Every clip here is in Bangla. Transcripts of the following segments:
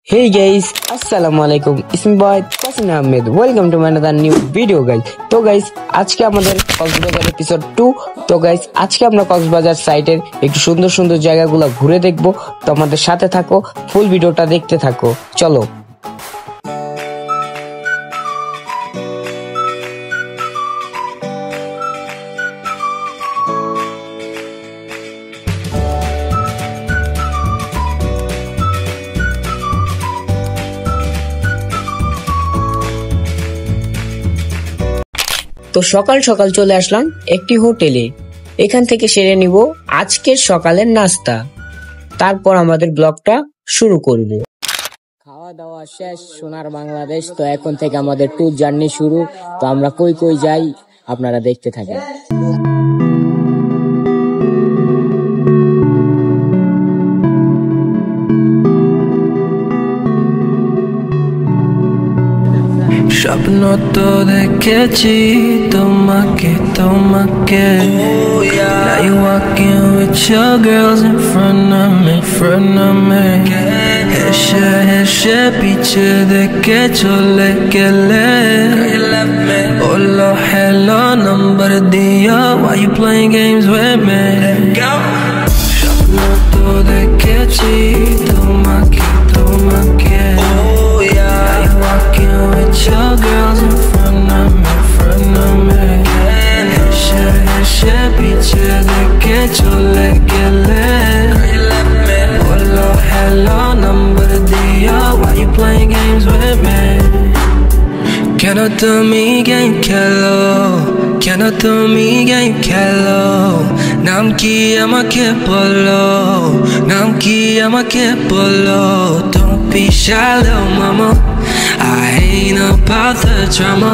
Hey guys, Assalamualaikum. It's me boy Qasim Ahmed. Welcome to another new video guys. তো guys আজকে আমাদের কক্সবাজার এপিসোড 2। তো guys আজকে আমরা কক্সবাজার সাইটের একটু সুন্দর সুন্দর জায়গাগুলো ঘুরে দেখব। তো আমাদের সাথে থাকো, ফুল ভিডিওটা দেখতে থাকো। চলো। তো সকাল সকাল চলে আসলাম একটি হোটেলে। এখান থেকে সেরে নিব আজকের সকালের নাস্তা, তারপর আমাদের ব্লগটা শুরু করব। খাওয়া দাওয়া শেষ সোনার বাংলাদেশ। তো এখন থেকে আমাদের ট্যুর জার্নি শুরু। তো আমরা কই কই যাই আপনারা দেখতে থাকেন। স্বপ্ন তো দেখেছি তোমাকে তোমাকে Now you walking with your girls in front of me হেসে হেসে পিছে দেখে চলে গেলে বললো hello number দিও Why you playing games with me স্বপ্ন তো দেখেছি তোমাকে তোমাকে Walking with your girls in front of me Heşe heşe piche deke chole gele Bolo hello number diyo Why you playing games with me Can I do me game kello Can I do me game kello Nam ki ama ke polo Nam ki ama ke polo Don't be shy little mama I ain't about the drama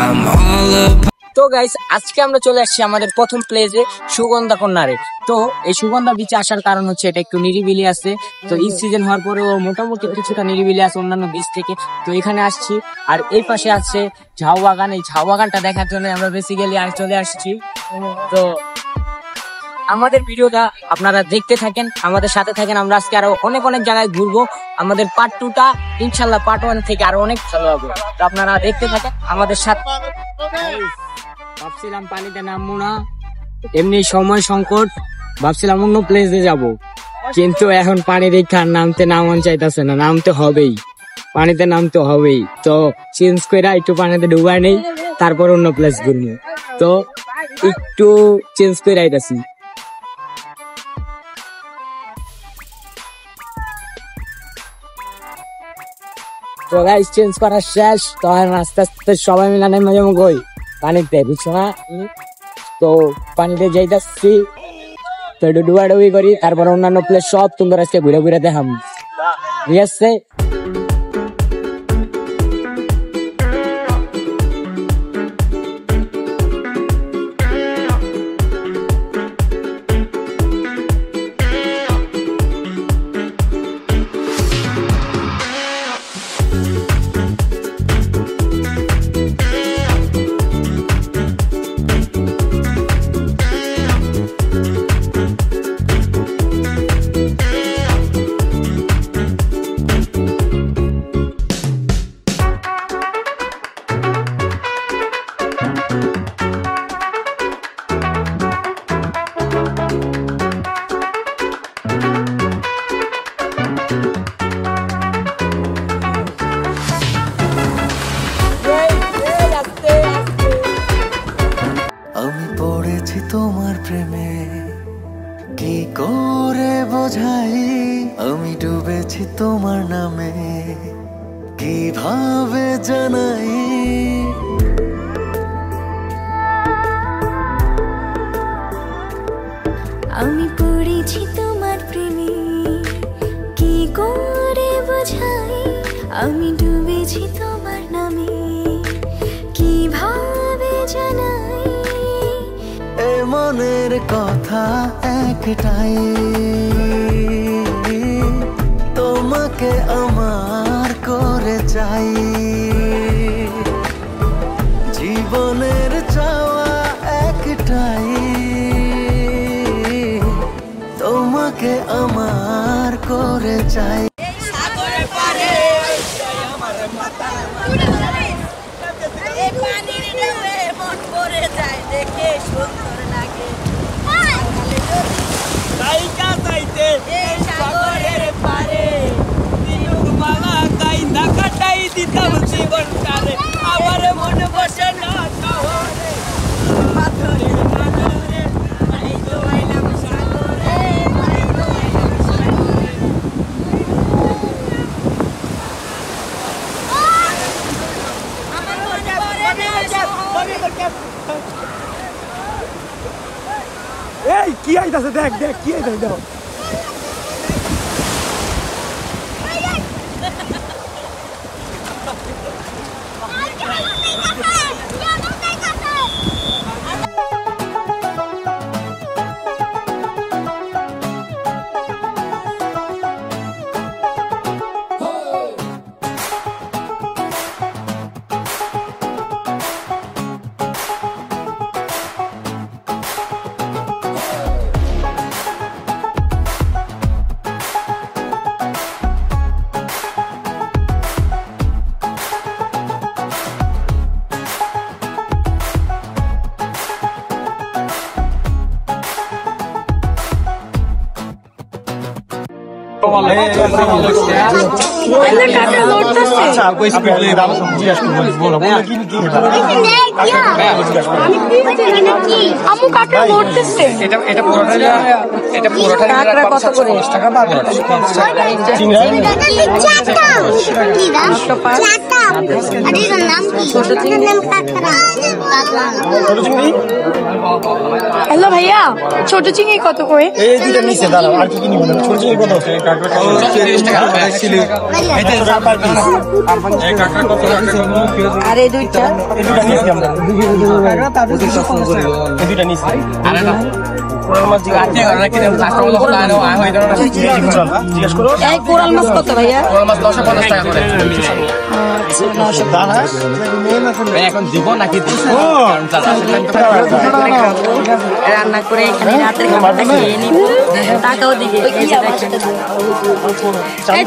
I'm all about তো গাইস আজকে আমরা চলে আসছি আমাদের প্রথম প্লেসে সুগন্ধা কর্নারে। তো এই সুগন্ধা বিচে আসার কারণ হচ্ছে এটা একটু নিরিবিলি আছে। তো এই সিজন হওয়ার পরেও মোটামুটি কিছুটা নিরিবিলি আছে অন্যান্য বিচ থেকে। তো এখানে আসছি, আর এই পাশে আছে ঝাউ বাগান। এই ঝাউ বাগানটা দেখার জন্য আমরা বেসিক্যালি চলে আসছি। তো আমাদের ভিডিওটা আপনারা দেখতে থাকেন, আমাদের সাথে থাকেন। আমরা আজকে আরো অনেক অনেক জায়গায় ঘুরবো। আমাদের পার্ট 2টা ইনশাল্লাহ পার্ট 1 থেকে আরো অনেক ভালো হবে। তো আপনারা দেখতে থাকেন আমাদের সাথে। ভাবছিলাম পানিতে নামবো না, এমনি সময় সংকট, ভাবছিলাম অন্য প্লেসে যাব, কিন্তু এখন পানি দেখে আর নামতে মন চাইতেছে না। নামতে হবেই, পানিতে নামতে হবেই। তো চেঞ্জ করে একটু পানিতে ডুবাই নেই, তারপর অন্য প্লেস ঘুরবো। তো একটু চেঞ্জ করে আইতাছি। তো গাইস চেঞ্জ করা শেষ। তো আস্তে আস্তে সবাই মিলে নেমে যাবো কই পানিতে, বুঝছো না? তো পানিতে যাইতাছি, তো একটু ডুবাডুবি করি, তারপর অন্যান্য প্লেস সব তোমরা আজকে ঘুরে ঘুরে দেখাম, ঠিক আছে? আমি পড়েছি তোমার প্রেমে কি করে বোঝাই আমি ডুবেছি তোমার নামে কিভাবে জানাই আমি পড়েছি তোমার প্রেমে কি করে বোঝাই আমি ডুবেছি তোমার নামে কিভাবে জানাই এ মনের কথা একটাই তোমাকে আমার করে চাই জীবনের চাওয়া একটাই তোমাকে আমার করে চাই। সাগরের পারে এই কি আইতাছে দেখ দেখ কি আইতাছে দেখো আমু কাকা লড়তেছে এটা পুরোটা কত করে টাকা পাবে হ্যালো ভাইয়া ছোট চিংড়ি কত করে এই দুটো নিচে দাঁড়াও আর কি কি নিব ছোট ছোট কত আছে কাকা 30 টাকা এই যে রাবার পিস এই কাকা কত আর এই দুইটা নিচে আমরা এই দুটো নিচে আরে না কোরাল মাছ জিজ্ঞেস করো এই কোরাল মাছ কত ভাইয়া কোরাল মাছ 950 টাকা করে দানা এখন দিব নাকি রান্না করে এখানে রাতের খাবারটা খেয়ে নিব টাকাও দিবে এই